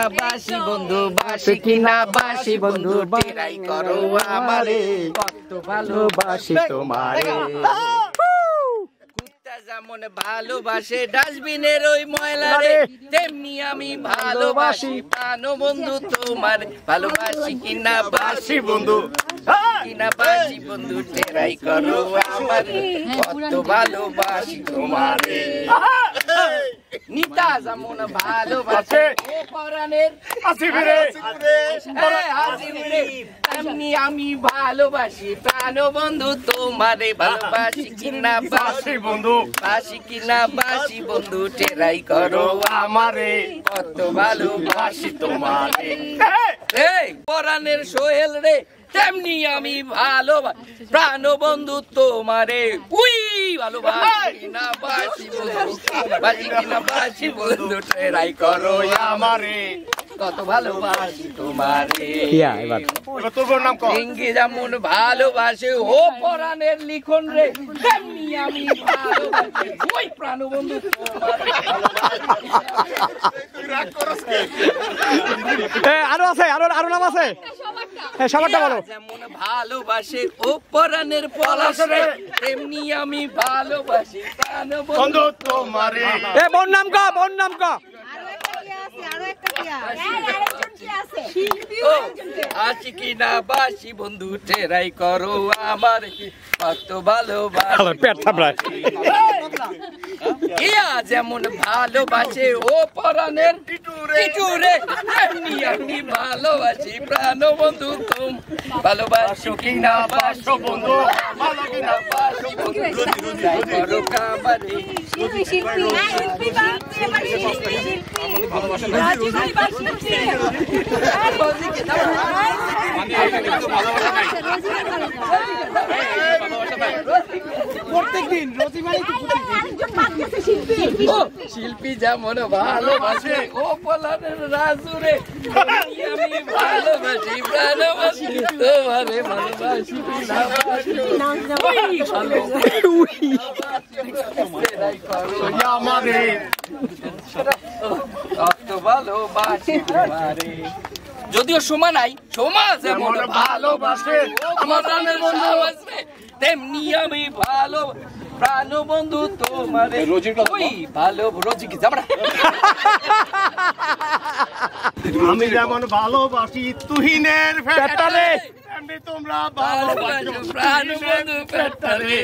বাসি বন্ধু বাসি কিনা বাসি বন্ধু টেরাই করো আমারে কত ভালোবাসি তোমারে। কুত্তা যেমন ভালোবাসে ডাস্টবিনের ওই ময়লারে তেমনি আমি ভালোবাসি প্রাণ বন্ধু তোমার। ভালোবাসি কিনা বাসি বন্ধু কিনা বাসি বন্ধু টেরাই করো আমারে কত ভালোবাসি তোমারে। নিতা যেমন ভালোবাসে পরাণের তেমনি আমি ভালোবাসি প্রাণ বন্ধু তোমারে। ভালোবাসি কিনা বাসি বন্ধু বাসি কিনা বাসি বন্ধু টেরাই করো আমারে কত ভালোবাসি তোমারে। এই পরাণের সোহেল রে তেমনি আমি ভালোবাসি প্রাণ বন্ধু তোমারে। উই ভালোবাসি না বাসি বন্ধু বাসি কিনা বাসি বন্ধু টেরাই করো আমারে কত ভালোবাসি তোমারে। লিঙ্গি যেমন ভালোবাসে ও পরাণের লিখন রে তেমনি আমি ভালোবাসি ওই প্রাণ বন্ধু তোমারে। আরো আছে আরো নাম আছে সবারটা বলো। যেমন ভালোবাসে ও পরাণের পলাশ রে তেমনি আমি ভালোবাসি প্রাণ বন্ধু তোমারে। এ বোন নাম কা বোন নাম কা আছি কিনা বাসি বন্ধু টেরাই করো আমার কত ভালোবাসি। ইয়া যেমন ভালোবাসে ও পরাণের টিটুরে তেমনি আমি ভালোবাসি প্রাণ বন্ধু তুম। ভালোবাসি কিনা বাসি বন্ধু ভালো কিনা বাসি বন্ধু টেরাই করো আমারে। শিল্পী যেমন ভালোবাসে ও পলানের রাজুরে আমি ভালোবাসি প্রাণবাসি তোমারে। ভালোবাসি কত ভালোবাসি তোমারে। যদিও সোমা নাই সোমা যেমন ভালোবাসে তেমনি আমি ভালো প্রাণ বন্ধু তোমারে। ওই ভালো রোজি কি যাবো আমি যেমন ভালোবাসি তুহিনের পেটারে তোমরা ভালোবাসো প্রাণ বন্ধু পেটারে।